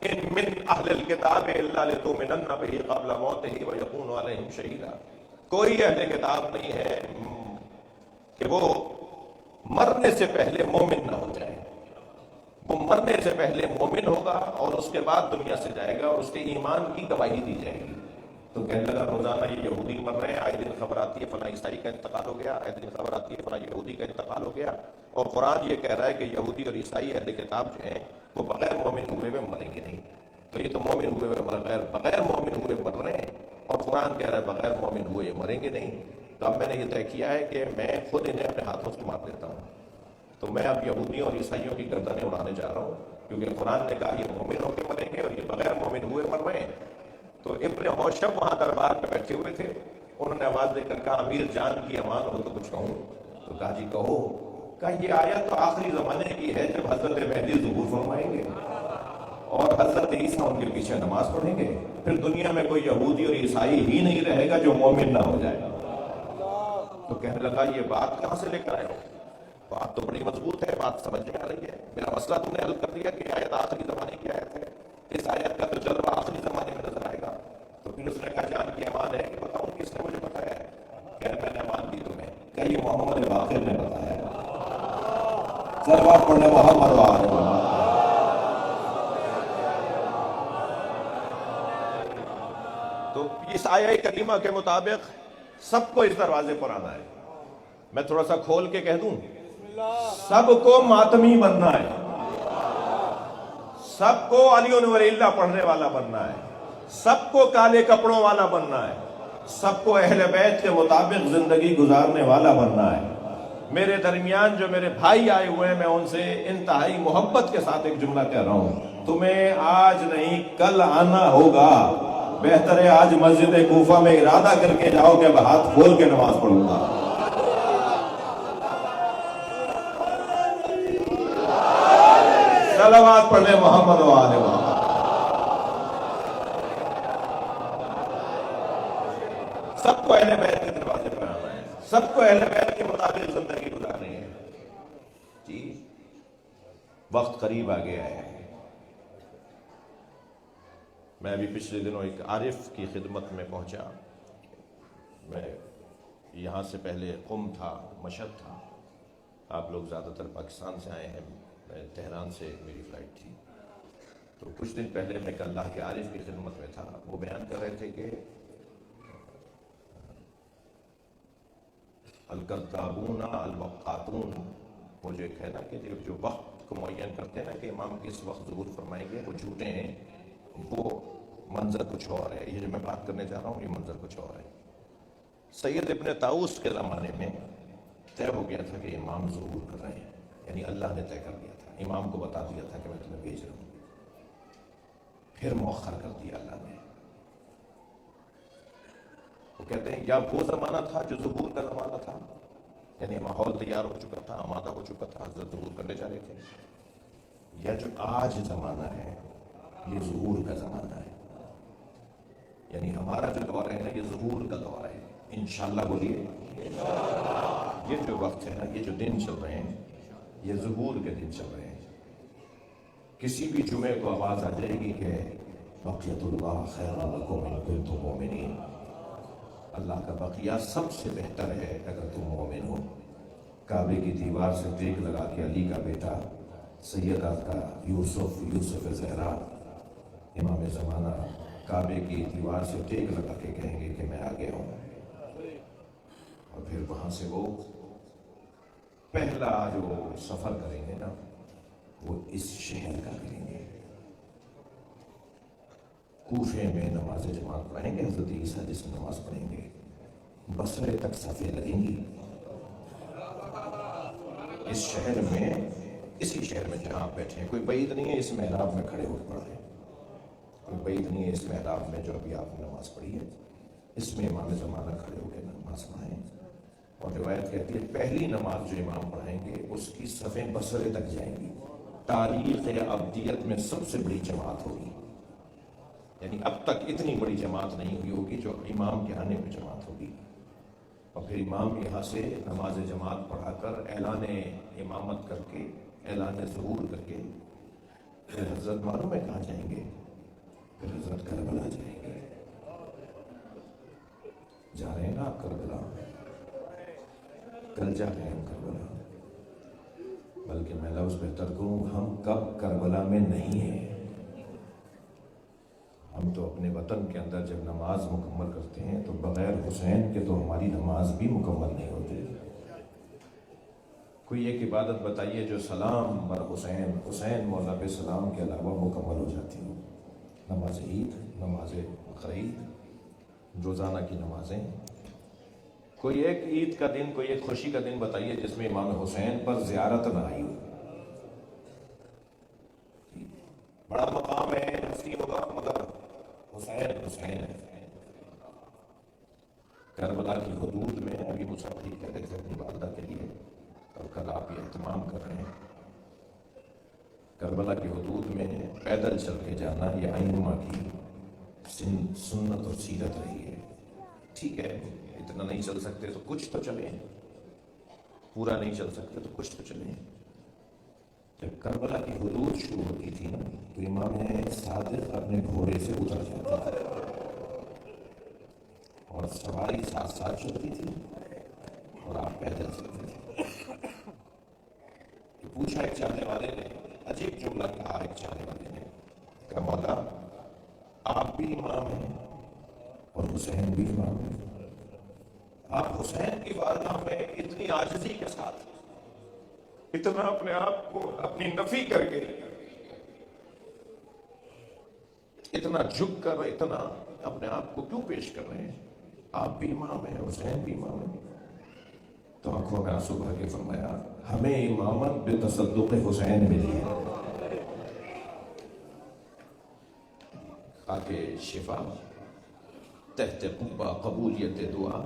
Speaker 1: ان من اہل الکتاب الا لتؤمنن به قبل موته ويكون عليهم شهيدا. کوئی اہل کتاب نہیں ہے کہ وہ مرنے سے پہلے مومن نہ ہو جائے. وہ مرنے سے پہلے مومن ہوگا اور اس کے بعد دنیا سے جائے گا اور اس کے ایمان کی گواہی دی جائے گی. تو کہنے لگا روزانہ یہ یہودی مر رہے ہیں، آئے دن خبر آتی ہے فلاں عیسائی کا انتقال ہو گیا، آئے دن خبر آتی ہے فلاں یہودی کا انتقال ہو گیا، اور قرآن یہ کہہ رہا ہے کہ یہودی اور عیسائی اہل کتاب جو ہیں وہ بغیر مومن ہوئے ہوئے مریں گے نہیں. تو یہ تو مومن ہوئے ہوئے بغیر مومن ہوئے مر رہے ہیں، اور قرآن کہہ رہا ہے بغیر مومن ہوئے یہ مریں گے نہیں. تو اب میں نے یہ طے کیا ہے کہ میں خود انہیں اپنے ہاتھوں سے مار دیتا ہوں. تو میں اب یہودیوں اور عیسائیوں کی گردنیں اڑانے جا رہا ہوں، کیونکہ قرآن نے کہا یہ مومن ہو کے مریں گے اور یہ بغیر مومن ہوئے مر رہے ہیں. تو ابن ہوشب وہاں دربار میں بیٹھے ہوئے تھے، انہوں نے آواز دے کر کہا امیر جان کی امان ہو تو کچھ کہوں. تو کہا جی کہو. کہا یہ آیت تو آخری زمانے کی ہے جب حضرت مہدی ظہور فرمائیں گے اور حضرت عیسیٰ ان کے پیچھے نماز پڑھیں گے، پھر دنیا میں کوئی یہودی اور عیسائی ہی نہیں رہے گا جو مومن نہ ہو جائے. تو کہنے لگا یہ بات کہاں سے لے کر آئے ہو؟ بات تو بڑی مضبوط ہے، بات سمجھ میں آ رہی ہے، میرا مسئلہ تم نے حل کر دیا کہ آیت آخری زمانے کی آیت ہے، اس آیت کا تو جلوہ آخری زمانے میں نظر آئے گا. تو پھر اس نے کہا جان کی امان ہے کہ بتاؤں کس نے مجھے بتایا ہے؟ کہ میں نے امان دی تمہیں کہ یہ محمد باقر نے بتایا ہے. صلوات پڑھنے محمد وآلہ. تو اس آیہ کریمہ کے مطابق سب کو اس دروازے پر آنا ہے. میں تھوڑا سا کھول کے کہہ دوں، سب کو ماتمی بننا ہے، سب کو علی ولی اللہ پڑھنے والا بننا ہے، سب کو کالے کپڑوں والا بننا ہے، سب کو اہل بیت کے مطابق زندگی گزارنے والا بننا ہے. میرے درمیان جو میرے بھائی آئے ہوئے ہیں میں ان سے انتہائی محبت کے ساتھ ایک جملہ کہہ رہا ہوں، تمہیں آج نہیں کل آنا ہوگا. بہتر ہے آج مسجد کوفہ میں ارادہ کر کے جاؤ کہ میں ہاتھ کھول کے نماز پڑھوں گا. صلوات پڑھنے محمد وآلہ محمد. سب کو اہل بیت کے دروازے پر آنا ہے، سب کو اہل بیت کے مطابق زندگی گزارنی ہے. جی وقت قریب آ گیا ہے. میں ابھی پچھلے دنوں ایک عارف کی خدمت میں پہنچا. میں یہاں سے پہلے قم تھا، مشہد تھا. آپ لوگ زیادہ تر پاکستان سے آئے ہیں، میں تہران سے میری فلائٹ تھی. تو کچھ دن پہلے میں ایک اللہ کے عارف کی خدمت میں تھا. وہ بیان کر رہے تھے کہ الکذابون الوقاتون، وہ جو ایک ہے نا کہ جو وقت کو معین کرتے ہیں نا کہ امام کس وقت ظہور فرمائیں گے، وہ جھوٹے ہیں. وہ منظر کچھ اور ہے. یہ جو میں بات کرنے جا رہا ہوں یہ منظر کچھ اور ہے. سید ابن طاؤس کے زمانے میں طے ہو گیا تھا کہ امام ظہور کر رہے ہیں، یعنی اللہ نے طے کر دیا تھا، امام کو بتا دیا تھا کہ میں تمہیں بھیج رہا ہوں. پھر مؤخر کر دیا اللہ نے. وہ کہتے ہیں یا وہ زمانہ تھا جو ظہور کا زمانہ تھا، یعنی ماحول تیار ہو چکا تھا، آمادہ ہو چکا تھا، حضرت ظہور کرنے جا رہے تھے، یا جو آج زمانہ ہے یہ ظہور کا زمانہ ہے. یعنی ہمارا جو دور ہے نا یہ ظہور کا دور ہے. انشاءاللہ بولیے. یہ جو وقت ہے نا، یہ جو دن چل رہے ہیں یہ ظہور کے دن چل رہے ہیں. کسی بھی جمعے کو آواز آ جائے گی کہ بقیت اللہ خیر لکم ان کنتم مومنین، اللہ کا بقیہ سب سے بہتر ہے اگر تم مومن ہو. کعبے کی دیوار سے ٹیک لگا کے علی کا بیٹا سیدہ کا یوسف زہرا امام زمانہ کعبے کی دیوار سے ٹیک لگا کے کہیں گے کہ میں آگے ہوں. اور پھر وہاں سے وہ پہلا جو سفر کریں گے نا وہ اس شہر کا کریں گے. کوفے میں نماز جماعت پڑھیں گے، حضرت عیسیٰ جس نماز پڑھیں گے. بصرے تک صفیں لگیں گی اس شہر میں، اسی شہر میں جہاں آپ بیٹھے ہیں. کوئی بعید نہیں ہے اس محراب میں کھڑے ہو پڑے، کوئی بعید نہیں ہے اس محراب میں جو ابھی آپ نے نماز پڑھی ہے اس میں امام زمانہ کھڑے ہو کے نماز پڑھائیں. اور روایت کہتی ہے پہلی نماز جو امام پڑھائیں گے اس کی صفیں بصرے تک جائیں گی. تاریخ ابدیت میں سب سے بڑی جماعت ہوگی، یعنی اب تک اتنی بڑی جماعت نہیں ہوئی ہوگی جو امام کے آنے پہ جماعت ہوگی. اور پھر امام یہاں سے نماز جماعت پڑھا کر اعلان امامت کر کے، اعلان ظہور کر کے پھر حضرت معلوم ہے کہاں جائیں گے؟ پھر حضرت کربلا جائیں گے. جا رہے ہیں نا آپ کربلا، کل جا رہے ہیں کربلا. بلکہ میں لفظ بہتر کروں، ہم کب کربلا میں نہیں ہیں. ہم تو اپنے وطن کے اندر جب نماز مکمل کرتے ہیں تو بغیر حسین کے تو ہماری نماز بھی مکمل نہیں ہوتی. کوئی ایک عبادت بتائیے جو سلام بر حسین، حسین مولا پہ سلام کے علاوہ مکمل ہو جاتی ہو. نماز عید، نماز بقرعید، روزانہ کی نمازیں. کوئی ایک عید کا دن، کوئی ایک خوشی کا دن بتائیے جس میں امام حسین پر زیارت نہ آئی ہو. بڑا مقام ہے، ہستی ہوگا، مگر حسین حسین ہے. کربلا کی حدود میں ابھی مسافری کہہ رہے تھے اپنی والدہ کے لیے، اور کل آپ یہ اہتمام کر رہے ہیں. کربلا کی حدود میں پیدل چل کے جانا یہ ائمہ کی سنت اور سیرت رہی ہے. ٹھیک ہے اتنا نہیں چل سکتے تو کچھ تو چلیں، پورا نہیں چل سکتے تو کچھ تو چلیں. جب کربلا کی حدود شروع ہوتی تھی نا تو امام صادق اپنے گھوڑے سے اتر جاتا تھا اور سواری ساتھ ساتھ چلتی تھی اور آپ پیدل چلتے تھے. پوچھا ایک چاہنے والے نے، عجیب جملہ کہا ایک چاہنے والے نے، کہ مولا آپ بھی امام ہیں اور حسین بھی امام ہیں، آپ حسین کی بارگاہ میں اتنی عاجزی کے ساتھ، اتنا اپنے آپ کو اپنی نفی کر کے، اتنا جھک کر، اتنا اپنے آپ کو کیوں پیش کر رہے ہیں؟ آپ بھی امام ہیں، حسین بھی امام ہیں. تو آنکھوں میں آنسو بھر کے فرمایا ہمیں امامت بتصدق حسین ملی ہے. خاک شفا تحت قبہ قبولیت دعا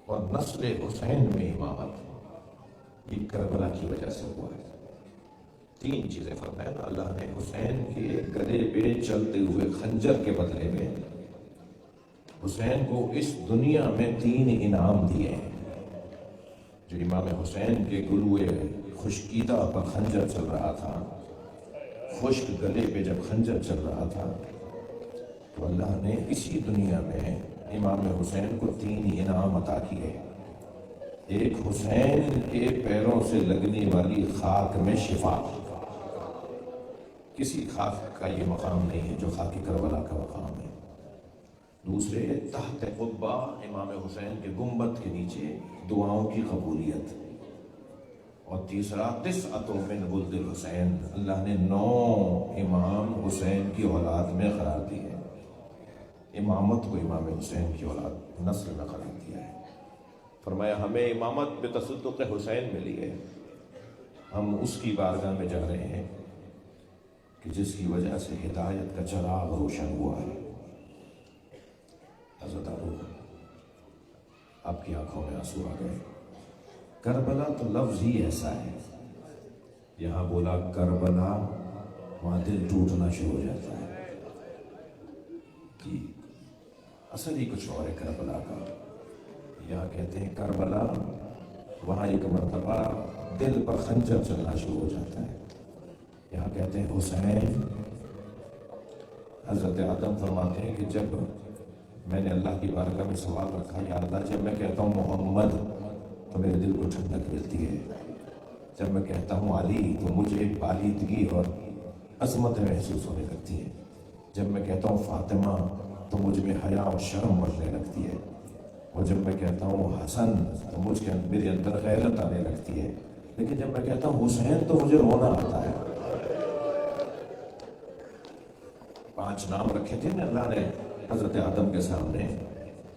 Speaker 1: اور نسل حسین میں امامت، یہ کربلا کی وجہ سے ہوا ہے. تین چیزیں فرمایا نا اللہ نے. حسین کے گلے پہ چلتے ہوئے خنجر کے بدلے میں حسین کو اس دنیا میں 3 انعام دیے ہیں. جو امام حسین کے گلوئے خشکیدہ پر خنجر چل رہا تھا، خشک گلے پہ جب خنجر چل رہا تھا تو اللہ نے اسی دنیا میں امام حسین کو 3 انعام عطا کیے. ایک، حسین کے پیروں سے لگنے والی خاک میں شفا. کسی خاک کا یہ مقام نہیں ہے جو خاک کربلا کا مقام ہے. دوسرے، تحت قبہ امام حسین کے گنبد کے نیچے دعاؤں کی قبولیت. اور تیسرا، 9 من ولد الحسین، اللہ نے 9 امام حسین کی اولاد میں قرار دی ہے. امامت کو امام حسین کی اولاد نسل میں قرار دیا ہے. فرمایا ہمیں امامت بتصدق حسین ملی ہے. ہم اس کی بارگاہ میں جا رہے ہیں کہ جس کی وجہ سے ہدایت کا چراغ روشن ہوا ہے. حضرت ابو، آپ کی آنکھوں میں آنسو آ گئے. کربلا تو لفظ ہی ایسا ہے، یہاں بولا کربلا وہاں دل ٹوٹنا شروع ہو جاتا ہے. کہ اصل ہی کچھ اور ہے کربلا کا. یہاں کہتے ہیں کربلا، وہاں ایک مرتبہ دل پر خنجر چلنا شروع ہو جاتا ہے. یہاں کہتے ہیں حسین. حضرت آدم فرماتے ہیں کہ جب میں نے اللہ کی بارگاہ میں سوال رکھا، یا اللہ جب میں کہتا ہوں محمد تو میرے دل کو ٹھنڈک ملتی ہے، جب میں کہتا ہوں علی تو مجھے بالیدگی اور عظمت محسوس ہونے لگتی ہے، جب میں کہتا ہوں فاطمہ تو مجھ میں حیا اور شرم بڑھنے لگتی ہے، اور جب میں کہتا ہوں حسن تو میرے اندر غیرت آنے لگتی ہے، لیکن جب میں کہتا ہوں حسین تو مجھے رونا آتا ہے. 5 نام رکھے تھے نا اللہ نے حضرت آدم کے سامنے.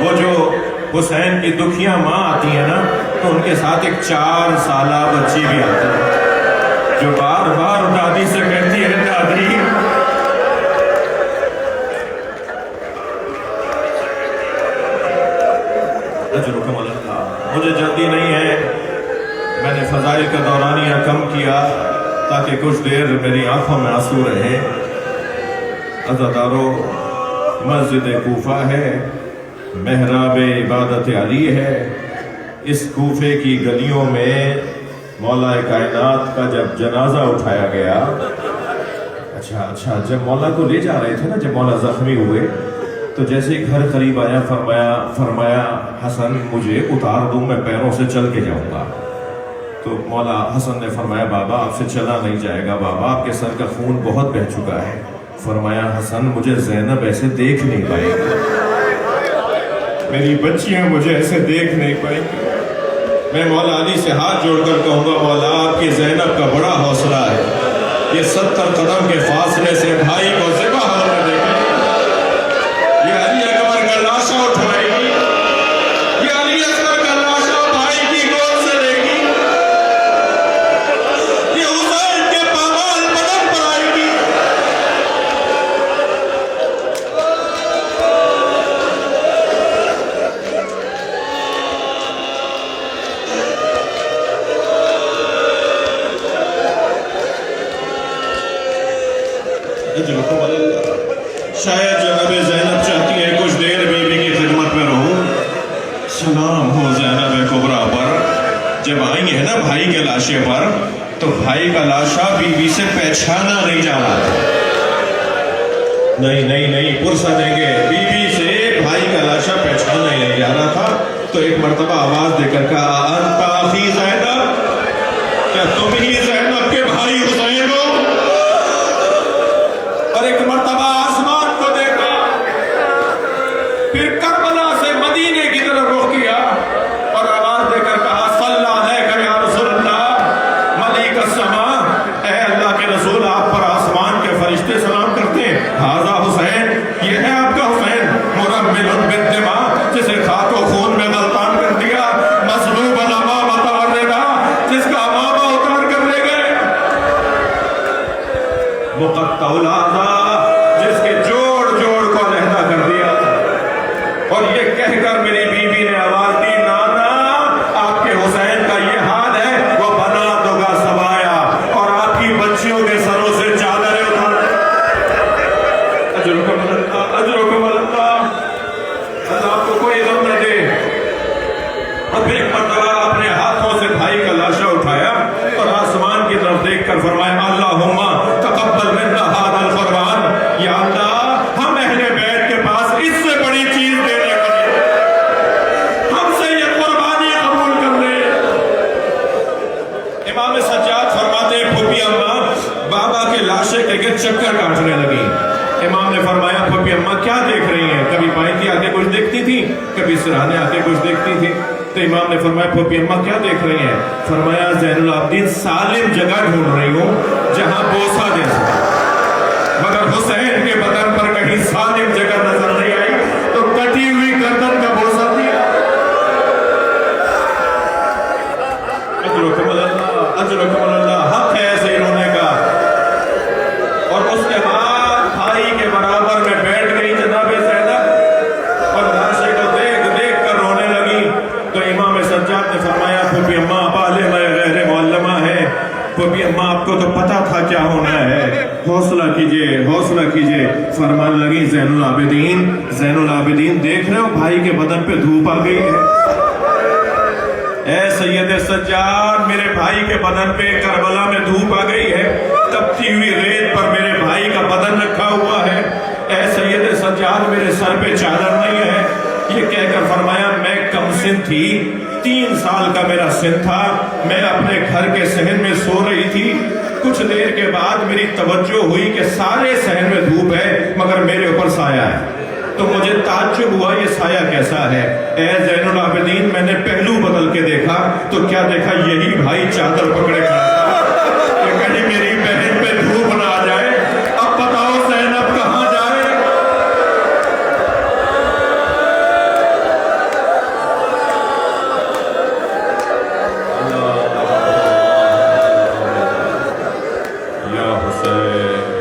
Speaker 1: وہ جو حسین کی دکھیاں ماں آتی ہیں نا تو ان کے ساتھ ایک 4 سالہ بچی بھی آتی ہے جو بار بار دادی سے کہتی ہے دادی اجرکم اللہ. مجھے جلدی نہیں ہے، میں نے فضائل کا دورانیہ کم کیا تاکہ کچھ دیر میری آنکھوں میں آنسو رہے. عزادارو، مسجد کوفہ ہے، محراب عبادت علی ہے. اس کوفے کی گلیوں میں مولا کائنات کا جب جنازہ اٹھایا گیا، اچھا جب مولا کو لے جا رہے تھے نا، جب مولا زخمی ہوئے تو جیسے ہی گھر قریب آیا فرمایا حسن مجھے اتار دوں، میں پیروں سے چل کے جاؤں گا. تو مولا حسن نے فرمایا بابا آپ سے چلا نہیں جائے گا، بابا آپ کے سر کا خون بہت بہہ چکا ہے. فرمایا حسن مجھے زینب ایسے دیکھ نہیں پائے گی، میری بچیاں مجھے ایسے دیکھ نہیں پائیں گی. میں مولا علی سے ہاتھ جوڑ کر کہوں گا مولا آپ کی زینب کا بڑا حوصلہ ہے، یہ 70 قدم کے فاصلے سے بھائی کو ذبح ہونے دیکھے گی، یہ علی اکبر کا لاشا اٹھائے گی، یہ علی اکبر کا لاشا بھائی کی گود سے لے گی، یہ حسین کے پامال بدن پر آئے گی. شاید جناب زینب چاہتی ہے کچھ دیر بیوی کی خدمت میں رہوں. سلام ہو زینب کبریٰ پر. جب آئی ہے نا بھائی کے لاشے پر تو بھائی کا لاشا بیوی سے پہچانا نہیں جا رہا تھا. نہیں پرسہ دیں گے، بیوی سے بھائی کا لاشا پہچانا ہی نہیں جا رہا تھا. تو ایک مرتبہ آواز دے کر کہا انت اخی زینب، کیا تم ہی زینب کے بھائی حسین ہو؟ اور ایک مرتبہ آسمان کو دیکھا، پھر کربلا سے مدینے کی طرف رخ کیا اور آواز دے کر کہا صلی علیک یا رسول اللہ ملیک السماء، اے اللہ کے رسول آپ پر آسمان کے فرشتے سلام کرتے ہیں. ھذا حسین، یہ ہے آپ کا حسین، مرمل بالدماء، جسے خاک و خون میں غلطان کر دیا، مصلوب الامامۃ والردا، جس کا امامہ اتار کر لے گئے، مقطع الاعضاء، جس کے جوڑ کو علیحدہ کر دیا. اور یہ کہہ کر میری بیوی نے آواز دی نانا آپ کے حسین کا یہ حال ہے، وہ بناتوں کا سبایا اور آپ کی بچیوں کے سروں سے چادریں اٹھا. اجرکم اللہ، اللہ آپ کو کوئی غم نہ دے. اور پھر ایک مرتبہ اپنے ہاتھوں سے بھائی کا لاشا اٹھایا اور آسمان کی طرف دیکھ کر فرمایا اللہم تقبل منا ھذا القربان، یا اللہ ہم اہل بیت کے پاس اس سے بڑی چیز دینے والی، ہم سے یہ قربانی قبول کر لے. امام سجاد فرماتے ہیں پھوپھی اماں بابا کے لاشے کے گرد چکر کاٹنے لگی. امام نے فرمایا پھوپھی اماں کیا دیکھ رہی ہیں؟ کبھی پائنتی آ کے کچھ دیکھتی تھی، کبھی سرہانے آ کے کچھ دیکھتی تھی. تو امام نے فرمایا پھوپھی اماں کیا دیکھ رہی ہیں؟ فرمایا زین العابدین سالم جگہ ڈھونڈ رہی ہوں جہاں بوسہ دے سکے، مگر حسین کے بدن پر کہیں سالم جگہ نظر نہیں آئی تو کٹی ہوئی گردن کا بوسہ دیا. اجرکم اللہ، حق ہے ایسے رونے کا. اور اس کے بعد بھائی کے برابر میں بیٹھ گئی جناب زینب اور لاشے کو دیکھ کر رونے لگی. تو امام سجاد نے فرمایا پھوپھی اماں بالغہ غیر معلمہ ہے، پھوپھی اماں آپ کو تو پتا تھا کیا ہونا ہے، حوصلہ کیجئے. فرمان لگی زین العابدین دیکھ رہے ہو بھائی کے بدن پہ دھوپ آ گئی ہے. اے سید سجاد میرے بھائی کے بدن پہ کربلا میں دھوپ آ گئی ہے، تپتی ہوئی ریت پر میرے بھائی کا بدن رکھا ہوا ہے. اے سید سجاد میرے سر پہ چادر نہیں ہے. یہ کہہ کر فرمایا میں کم سن تھی، 3 سال کا میرا سن تھا، میں اپنے گھر کے صحن میں سو رہی تھی. کچھ دیر کے بعد میری توجہ ہوئی کہ سارے صحن میں دھوپ ہے مگر میرے اوپر سایہ ہے. تو مجھے تعجب ہوا یہ سایہ کیسا ہے. اے زین العابدین میں نے پہلو بدل کے دیکھا تو کیا دیکھا، یہی بھائی چادر پکڑے کھڑا تھا کہ کہیں میری بہن پہ دھوپ نہ آ جائے. اب بتاؤ زینب کہاں جائے؟
Speaker 2: حسین